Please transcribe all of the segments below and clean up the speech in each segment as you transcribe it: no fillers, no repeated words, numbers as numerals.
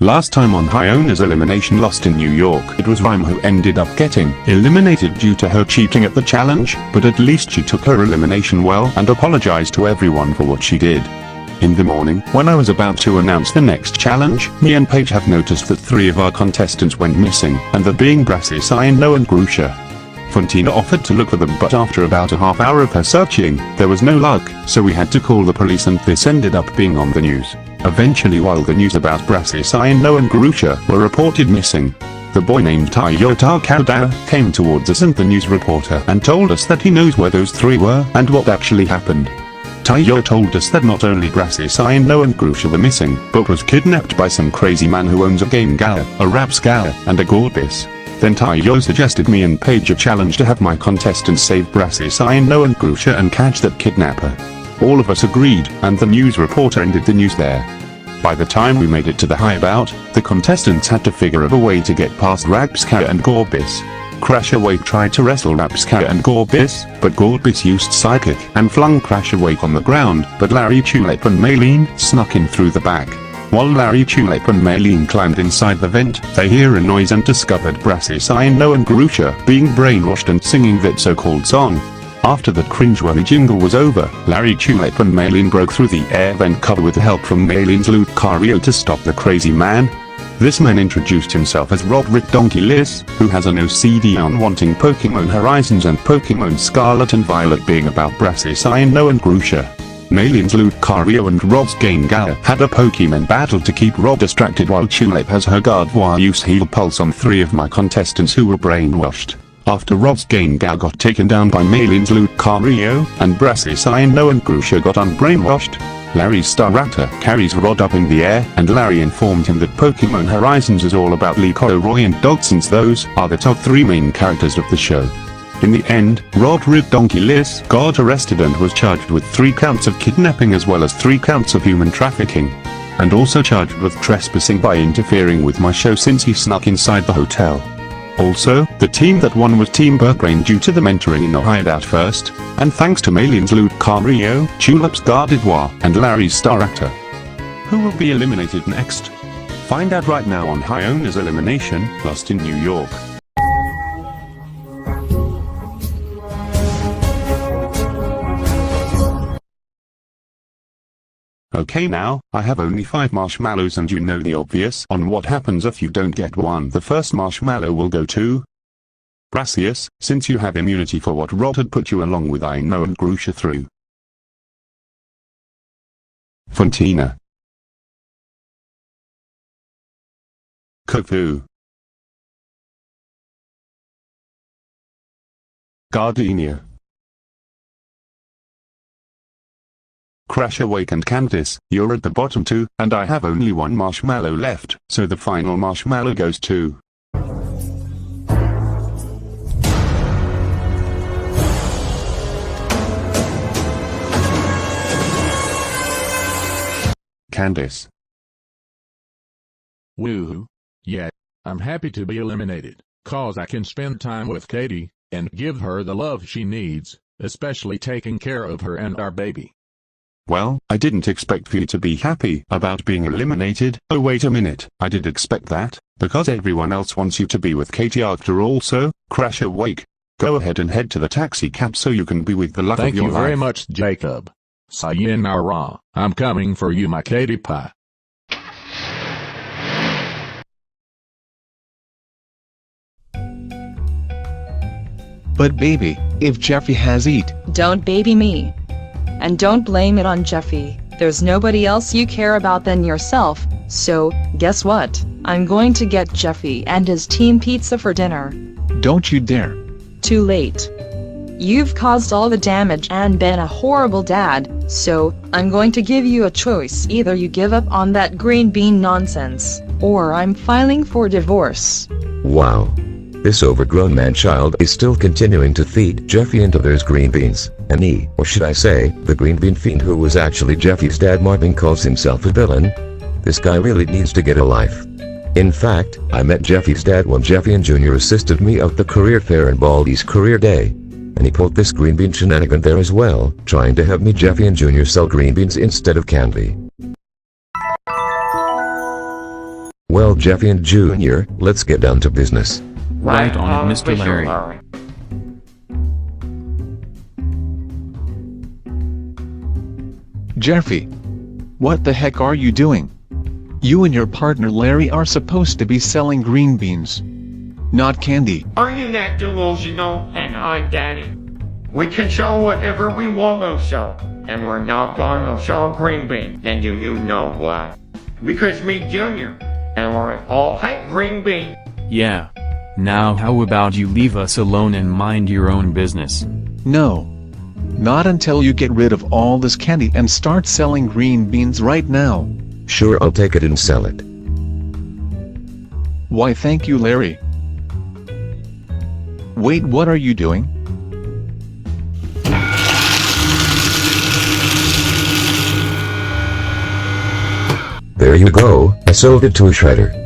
Last time on Hyona's Elimination Lost in New York, it was Rhyme who ended up getting eliminated due to her cheating at the challenge, but at least she took her elimination well and apologized to everyone for what she did. In the morning, when I was about to announce the next challenge, me and Paige have noticed that 3 of our contestants went missing, and that being Brassy, Noah and Grusha. Fontina offered to look for them, but after about a half hour of her searching, there was no luck, so we had to call the police, and this ended up being on the news. Eventually, while the news about Brassy, Noah and Grusha were reported missing, the boy named Toyota Kaldau came towards us and the news reporter and told us that he knows where those 3 were and what actually happened. Tayo told us that not only Brassy, Noah and Grusha were missing, but was kidnapped by some crazy man who owns a game gala, a rap scala, and a gorbis. Then Tayo suggested me and Paige a challenge to have my contestants save Brassy, Noah and Grusha and catch that kidnapper. All of us agreed, and the news reporter ended the news there. By the time we made it to the hideout, the contestants had to figure out a way to get past Rapska and Gorbis. Crashaway tried to wrestle Rapska and Gorbis, but Gorbis used Psychic and flung Crashaway on the ground, but Larry Tulip and Maylene snuck in through the back. While Larry Tulip and Maylene climbed inside the vent, they hear a noise and discovered Brassy, Noah and Grusha being brainwashed and singing that so-called song. After that cringeworthy jingle was over, Larry Tulip and Maylene broke through the air vent cover with help from Maylene's Lucario to stop the crazy man. This man introduced himself as Roderick Donkey Liz, who has an OCD on wanting Pokemon Horizons and Pokemon Scarlet and Violet being about Brassy, Noah and Grusha. Maylene's Lucario and Rod's Game Gala had a Pokemon battle to keep Rod distracted, while Tulip has her Gardevoir use Heal Pulse on 3 of my contestants who were brainwashed. After Rod's Gengar got taken down by Maylene's Lucario, and Brassy, Noah and Grusha got unbrainwashed, Larry's Staraptor carries Rod up in the air, and Larry informed him that Pokemon Horizons is all about Licorice and Dog, since those are the top 3 main characters of the show. In the end, Roderick Donkey Liz got arrested and was charged with 3 counts of kidnapping as well as 3 counts of human trafficking. And also charged with trespassing by interfering with my show since he snuck inside the hotel. Also, the team that won was Team Burtbrain due to them entering in the hideout first, and thanks to Maylene's Lucario, Tulip's Gardevoir, and Larry's Staraptor. Who will be eliminated next? Find out right now on Hyona's Elimination, Lost in New York. Okay, now, I have only 5 marshmallows and you know the obvious on what happens if you don't get one. The first marshmallow will go to Brassius, since you have immunity for what Rod had put you along with Ino and Grusha through. Fontina. Kofu. Gardenia. Crashaway and Candice, you're at the bottom 2, and I have only 1 marshmallow left, so the final marshmallow goes to Candice. Woo. Yeah, I'm happy to be eliminated, cause I can spend time with Katie, and give her the love she needs, especially taking care of her and our baby. Well, I didn't expect for you to be happy about being eliminated. Oh wait a minute, I did expect that, because everyone else wants you to be with Katie after all. So, Crashaway, go ahead and head to the taxi cab so you can be with the love of your life. Thank you very much, Jacob. Sayonara, I'm coming for you, my Katie pie. But baby, if Jeffy has eat. Don't baby me. And don't blame it on Jeffy. There's nobody else you care about than yourself, so, guess what? I'm going to get Jeffy and his team pizza for dinner. Don't you dare. Too late. You've caused all the damage and been a horrible dad, so, I'm going to give you a choice. Either you give up on that green bean nonsense, or I'm filing for divorce. Wow. This overgrown man-child is still continuing to feed Jeffy into those green beans, and he, or should I say, the green bean fiend who was actually Jeffy's dad Marvin, calls himself a villain. This guy really needs to get a life. In fact, I met Jeffy's dad when Jeffy and Junior assisted me at the career fair in Baldy's career day. And he pulled this green bean shenanigan there as well, trying to have me, Jeffy and Junior sell green beans instead of candy. Well, Jeffy and Junior, let's get down to business. Right on it, Mr. Larry. Jeffy. What the heck are you doing? You and your partner Larry are supposed to be selling green beans, not candy. Are you that delusional? And I'm Daddy. We can sell whatever we want to sell, and we're not gonna sell green beans. And do you know why? Because me, Junior, and we're all hate green beans. Yeah. Now how about you leave us alone and mind your own business? No. Not until you get rid of all this candy and start selling green beans right now. Sure, I'll take it and sell it. Why, thank you, Larry. Wait, what are you doing? There you go, I sold it to a shredder.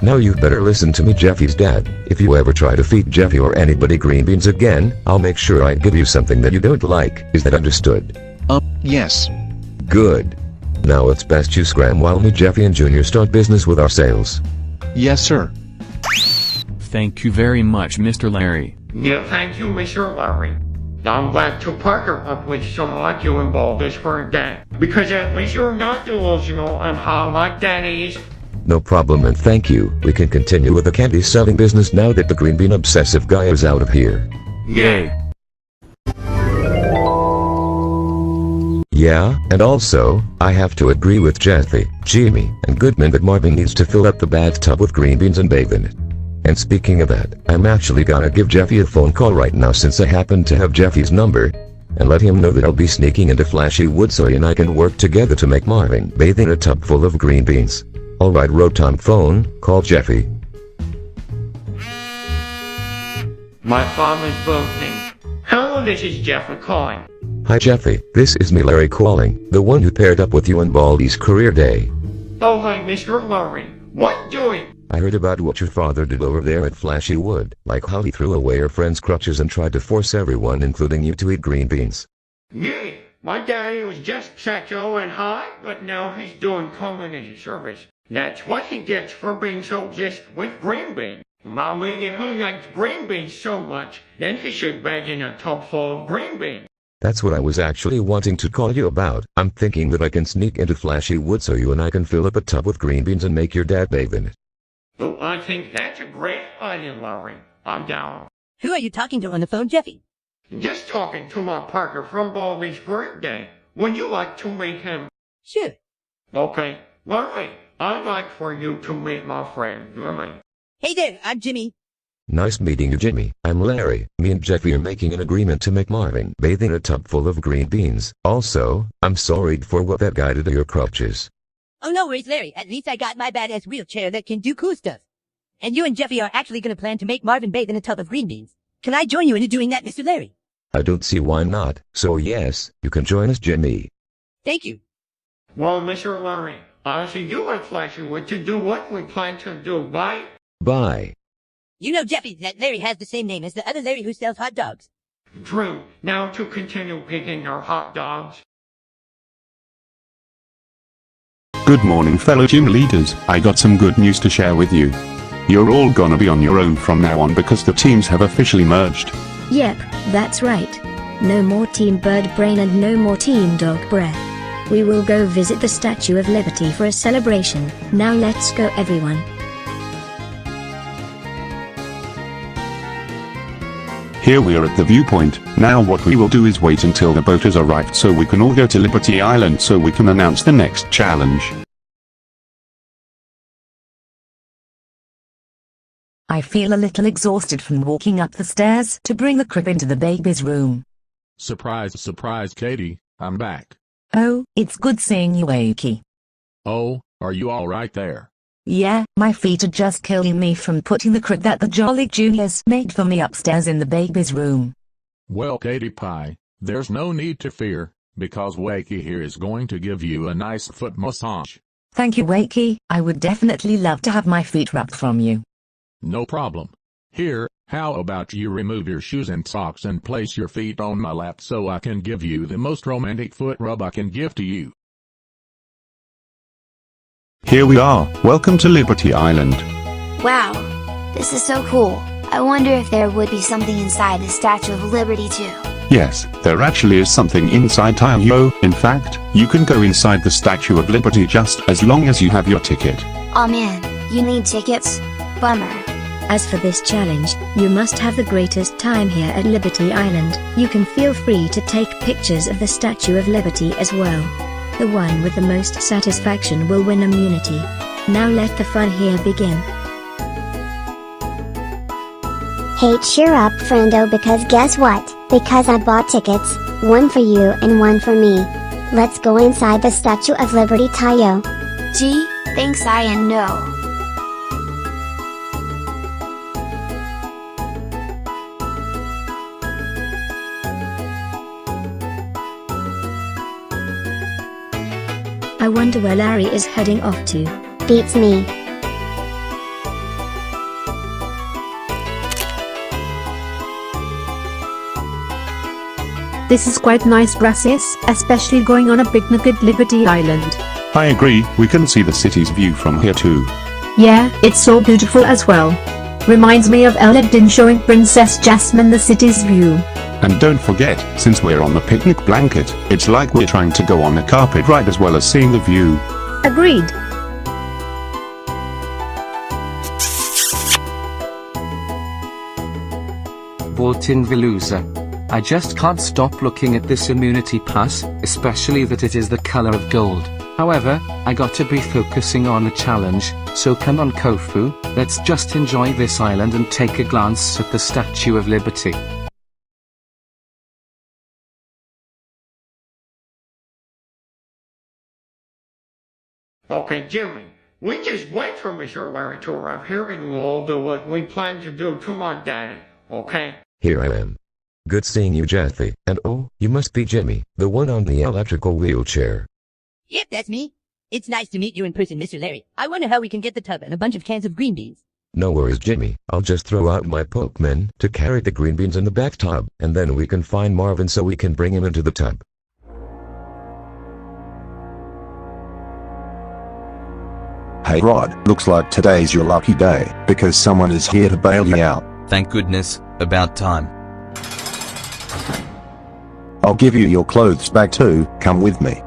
Now you better listen to me, Jeffy's dad. If you ever try to feed Jeffy or anybody green beans again, I'll make sure I give you something that you don't like. Is that understood? Yes. Good. Now it's best you scram while me, Jeffy and Junior start business with our sales. Yes, sir. Thank you very much, Mr. Larry. Yeah, thank you, Mr. Larry. I'm glad to partner up with someone like you involved this for a day. Because at least you're not delusional and high like Daddy is. No problem, and thank you. We can continue with the candy selling business now that the green bean obsessive guy is out of here. Yay! Yeah, and also, I have to agree with Jeffy, Jimmy, and Goodman that Marvin needs to fill up the bathtub with green beans and bathe in it. And speaking of that, I'm actually gonna give Jeffy a phone call right now since I happen to have Jeffy's number, and let him know that I'll be sneaking into FlashyWood so he and I can work together to make Marvin bathe in a tub full of green beans. Alright, Rotom phone, call Jeffy. My phone is booming. Hello, this is Jeffy calling. Hi Jeffy, this is me Larry calling, the one who paired up with you on Baldy's career day. Oh, hi, Mr. Larry. What doing? I heard about what your father did over there at FlashyWood, like how he threw away your friend's crutches and tried to force everyone, including you, to eat green beans. Yeah, my daddy was just sexual and high, but now he's doing community service. That's what he gets for being so obsessed with green beans. Mommy, if he likes green beans so much, then he should bathe in a tub full of green beans. That's what I was actually wanting to call you about. I'm thinking that I can sneak into FlashyWood so you and I can fill up a tub with green beans and make your dad bathe in it. Oh, I think that's a great idea, Larry. I'm down. Who are you talking to on the phone, Jeffy? Just talking to my partner from Baldy's birthday. Would you like to meet him? Sure. Okay, Larry, I'd like for you to meet my friend, Jimmy. Hey there, I'm Jimmy. Nice meeting you, Jimmy. I'm Larry. Me and Jeffy are making an agreement to make Marvin bathe in a tub full of green beans. Also, I'm sorry for what that guy did to your crutches. Oh, no worries, Larry. At least I got my badass wheelchair that can do cool stuff. And you and Jeffy are actually going to plan to make Marvin bathe in a tub of green beans. Can I join you in doing that, Mr. Larry? I don't see why not. So yes, you can join us, Jimmy. Thank you. Well, Mr. Larry, I'll see you at FlashyWood to do what we plan to do. Bye. Bye. You know, Jeffy, that Larry has the same name as the other Larry who sells hot dogs. True. Now to continue picking our hot dogs. Good morning, fellow gym leaders. I got some good news to share with you. You're all gonna be on your own from now on because the teams have officially merged. Yep, that's right. No more Team Bird Brain and no more Team Dog Breath. We will go visit the Statue of Liberty for a celebration. Now let's go, everyone. Here we are at the viewpoint. Now what we will do is wait until the boat has arrived so we can all go to Liberty Island so we can announce the next challenge. I feel a little exhausted from walking up the stairs to bring the crib into the baby's room. Surprise, surprise, Katie, I'm back. Oh, it's good seeing you, Wakey. Oh, are you all right there? Yeah, my feet are just killing me from putting the crib that the Jolly Juniors made for me upstairs in the baby's room. Well, Katie Pie, there's no need to fear, because Wakey here is going to give you a nice foot massage. Thank you, Wakey. I would definitely love to have my feet rubbed from you. No problem. Here, how about you remove your shoes and socks and place your feet on my lap so I can give you the most romantic foot rub I can give to you. Here we are, welcome to Liberty Island. Wow, this is so cool. I wonder if there would be something inside the Statue of Liberty too. Yes, there actually is something inside Tayo. In fact, you can go inside the Statue of Liberty just as long as you have your ticket. Aw man, you need tickets? Bummer. As for this challenge, you must have the greatest time here at Liberty Island. You can feel free to take pictures of the Statue of Liberty as well. The one with the most satisfaction will win immunity. Now let the fun here begin. Hey, cheer up, friendo, because guess what? Because I bought tickets, one for you and one for me. Let's go inside the Statue of Liberty, Tayo. Gee, thanks and no. I wonder where Larry is heading off to. Beats me. This is quite nice, Brassius, especially going on a picnic at Liberty Island. I agree, we can see the city's view from here too. Yeah, it's so beautiful as well. Reminds me of Aladdin showing Princess Jasmine the city's view. And don't forget, since we're on the picnic blanket, it's like we're trying to go on a carpet ride as well as seeing the view. Agreed. Vortin Velusa. I just can't stop looking at this immunity pass, especially that it is the color of gold. However, I got to be focusing on the challenge, so come on Kofu, let's just enjoy this island and take a glance at the Statue of Liberty. Okay, Jimmy, we just wait for Mr. Larry to arrive here and we'll do what we plan to do to my dad, okay? Here I am. Good seeing you, Jeffy, and oh, you must be Jimmy, the one on the electrical wheelchair. Yep, that's me. It's nice to meet you in person, Mr. Larry. I wonder how we can get the tub and a bunch of cans of green beans. No worries, Jimmy, I'll just throw out my Pokemon to carry the green beans in the bathtub, and then we can find Marvin so we can bring him into the tub. Hey Rod, looks like today's your lucky day, because someone is here to bail you out. Thank goodness, about time. I'll give you your clothes back too, come with me.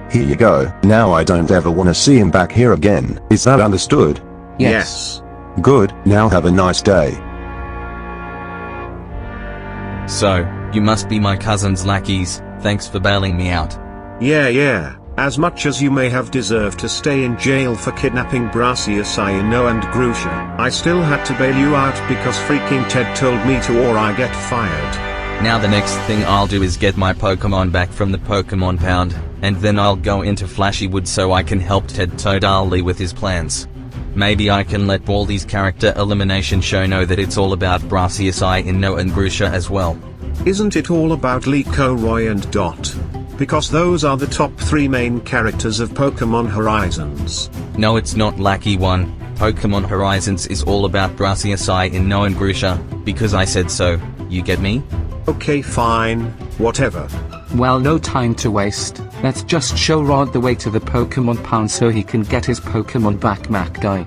Here you go, now I don't ever want to see him back here again, is that understood? Yes. Good, now have a nice day. So, you must be my cousin's lackeys, thanks for bailing me out. Yeah. As much as you may have deserved to stay in jail for kidnapping Brassius Ino and Grusha, I still had to bail you out because freaking Ted told me to or I get fired. Now the next thing I'll do is get my Pokemon back from the Pokemon Pound, and then I'll go into FlashyWood so I can help Ted totally with his plans. Maybe I can let Baldi's character Elimination show know that it's all about Brassius Ino and Grusha as well. Isn't it all about Liko, Roy and Dot? Because those are the top 3 main characters of Pokemon Horizons. No, it's not, Lackey One. Pokemon Horizons is all about Brassius Ino and Grusha, because I said so, you get me? Okay, fine, whatever. Well, no time to waste. Let's just show Rod the way to the Pokemon Pound so he can get his Pokemon back, Mac guy.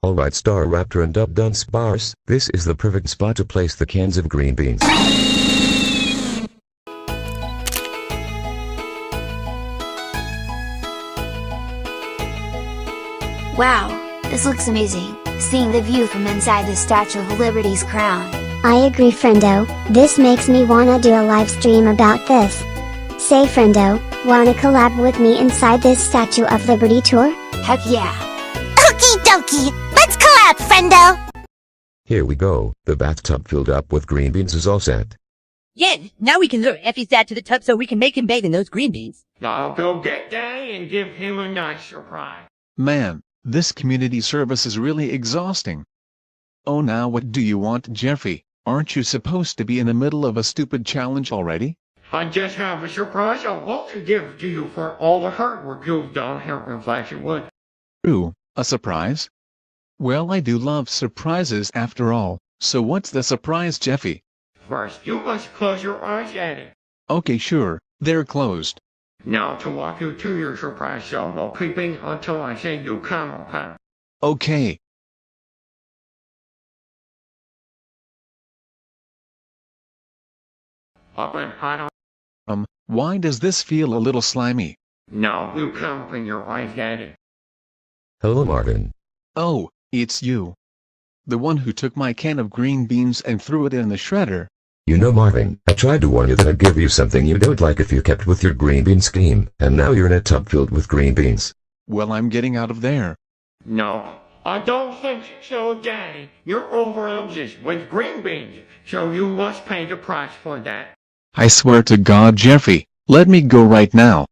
Alright, Staraptor and Dunsparce, this is the perfect spot to place the cans of green beans. Wow, this looks amazing, seeing the view from inside the Statue of Liberty's crown. I agree, friendo, this makes me wanna do a live stream about this. Say friendo, wanna collab with me inside this Statue of Liberty tour? Heck yeah. Okie dokie, let's collab, friendo! Here we go, the bathtub filled up with green beans is all set. Yeah, now we can lure Effie's dad to the tub so we can make him bathe in those green beans. I'll go get Daddy and give him a nice surprise. Man, this community service is really exhausting. Oh, now what do you want, Jeffy? Aren't you supposed to be in the middle of a stupid challenge already? I just have a surprise I want to give to you for all the hard work you've done here in FlashyWood. Ooh, a surprise? Well, I do love surprises after all, so what's the surprise, Jeffy? First, you must close your eyes at it. Okay, sure, they're closed. Now to walk you to your surprise, so no peeping until I say you come, okay? Okay. Open, hot. Why does this feel a little slimy? Now you come open your eyes at it. Hello, Marvin. Oh, it's you. The one who took my can of green beans and threw it in the shredder. You know, Marvin, I tried to warn you that I'd give you something you don't like if you kept with your green bean scheme, and now you're in a tub filled with green beans. Well, I'm getting out of there. No, I don't think so, Daddy. You're over-obsessed with green beans, so you must pay the price for that. I swear to God, Jeffy, let me go right now.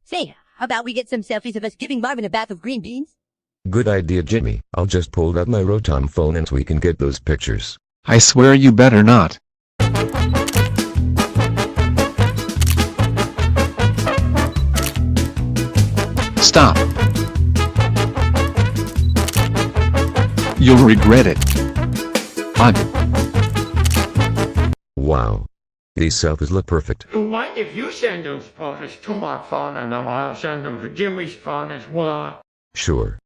Say, how about we get some selfies of us giving Marvin a bath of green beans? Good idea, Jimmy. I'll just pull out my Rotom phone and we can get those pictures. I swear you better not. Stop. You'll regret it. Wow. These selfies look perfect. What if you send those photos to my phone and then I'll send them to Jimmy's phone as well? Sure.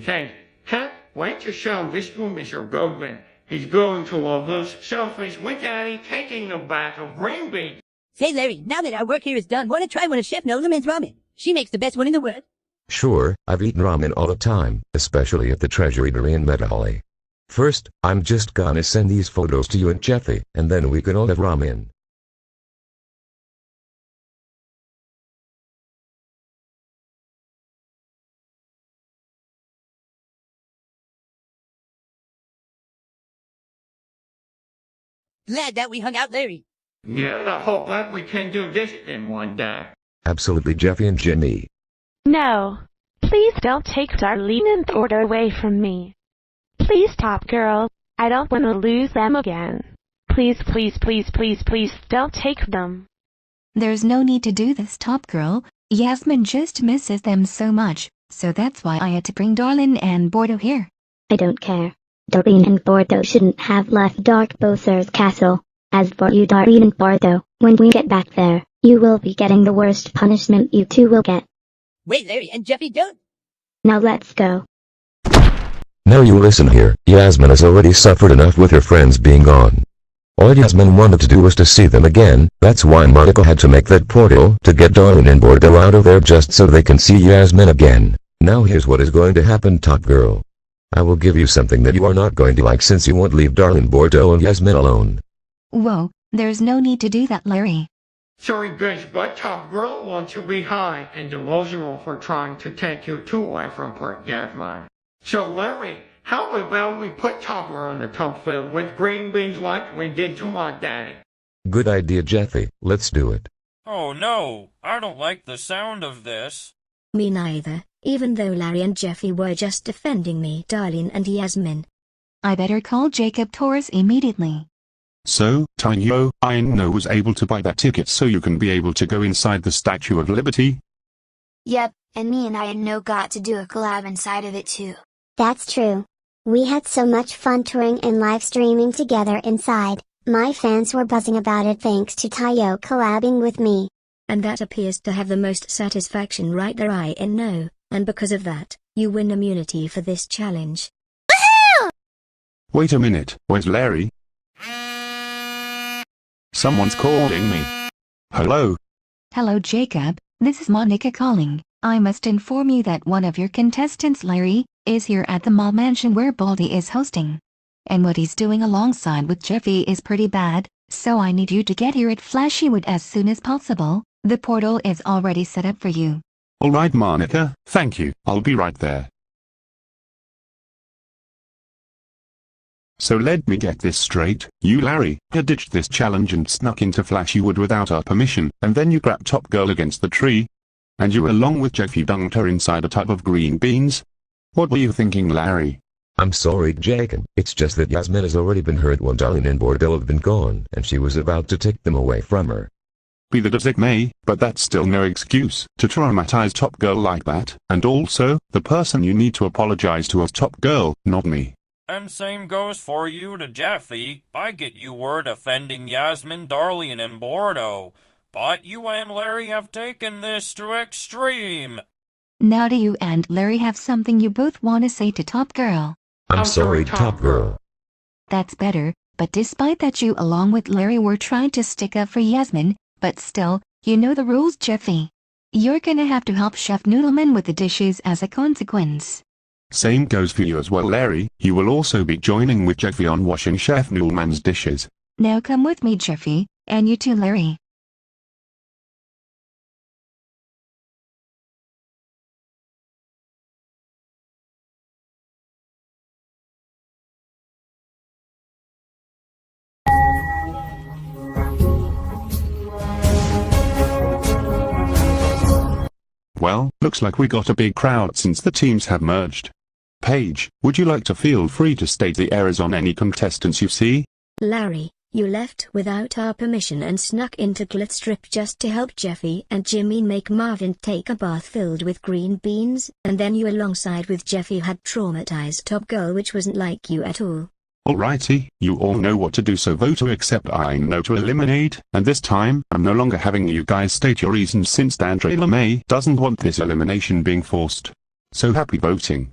Say, can't wait to show this to Mr. Goldman. He's going to love those selfies with Daddy taking a bath of green beans. Say, Larry, now that our work here is done, want to try one of Chef Nolaman's ramen? She makes the best one in the world. Sure, I've eaten ramen all the time, especially at the Treasure Eatery in Meadowhall. First, I'm just gonna send these photos to you and Jeffy, and then we can all have ramen. Glad that we hung out, Larry. Yeah, I hope that we can do this in one day. Absolutely, Jeffy and Jimmy. No. Please don't take Darlene and Thordo away from me. Please, Top Girl. I don't want to lose them again. Please, please, please, please, please, don't take them. There's no need to do this, Top Girl. Yasmin just misses them so much, so that's why I had to bring Darlene and Bordeaux here. I don't care. Darlene and Bordeaux shouldn't have left Dark Bowser's castle. As for you, Darlene and Bordeaux, when we get back there, you will be getting the worst punishment you two will get. Wait, Larry, and Jeffy don't? Now let's go. Now you listen here, Yasmin has already suffered enough with her friends being gone. All Yasmin wanted to do was to see them again, that's why Monica had to make that portal to get Darlene and Bordeaux out of there just so they can see Yasmin again. Now here's what is going to happen, Top Girl. I will give you something that you are not going to like since you won't leave Darlene, Bordeaux and Yasmin alone. Whoa, there's no need to do that, Larry. Sorry guys, but Top Girl wants to be high and delusional for trying to take you two away from Port Yasmin. So Larry, how about we put Top Girl in the tub filled with green beans like we did to my daddy? Good idea, Jeffy, let's do it. Oh no, I don't like the sound of this. Me neither, even though Larry and Jeffy were just defending me, Darlene and Yasmin. I better call Jacob Torres immediately. So, Tayo, I know was able to buy that ticket so you can be able to go inside the Statue of Liberty? Yep, and me and I got to do a collab inside of it too. That's true. We had so much fun touring and live streaming together inside. My fans were buzzing about it thanks to Tayo collabing with me. And that appears to have the most satisfaction right there, I know, and because of that, you win immunity for this challenge. Woohoo! Wait a minute, where's Larry? Someone's calling me. Hello? Hello, Jacob, this is Monica calling. I must inform you that one of your contestants, Larry, is here at the mall mansion where Baldy is hosting. And what he's doing alongside with Jeffy is pretty bad, so I need you to get here at FlashyWood as soon as possible. The portal is already set up for you. Alright, Monica, thank you, I'll be right there. So let me get this straight, you Larry, you ditched this challenge and snuck into FlashyWood without our permission, and then you grabbed Top Girl against the tree? And you along with Jeffy dunked her inside a tub of green beans? What were you thinking, Larry? I'm sorry, Jacob, it's just that Yasmin has already been hurt while Darlene and Bordeaux have been gone, and she was about to take them away from her. Be that as it may, but that's still no excuse to traumatize Top Girl like that, and also, the person you need to apologize to is Top Girl, not me. And same goes for you to Jeffy. I get you were defending Yasmin, Darlene, and Bordeaux, but you and Larry have taken this to extreme. Now do you and Larry have something you both want to say to Top Girl? I'm sorry, Top Girl. That's better, but despite that you along with Larry were trying to stick up for Yasmin, but still, you know the rules, Jeffy. You're gonna have to help Chef Noodleman with the dishes as a consequence. Same goes for you as well, Larry. You will also be joining with Jeffy on washing Chef Noodleman's dishes. Now come with me, Jeffy, and you too, Larry. Well, looks like we got a big crowd since the teams have merged. Paige, would you like to feel free to state the errors on any contestants you see? Larry, you left without our permission and snuck into Glitstrip just to help Jeffy and Jimmy make Marvin take a bath filled with green beans, and then you alongside with Jeffy had traumatized Top Girl, which wasn't like you at all. Alrighty, you all know what to do, so vote to accept I know to eliminate, and this time, I'm no longer having you guys state your reasons since Dandre LeMay doesn't want this elimination being forced. So happy voting.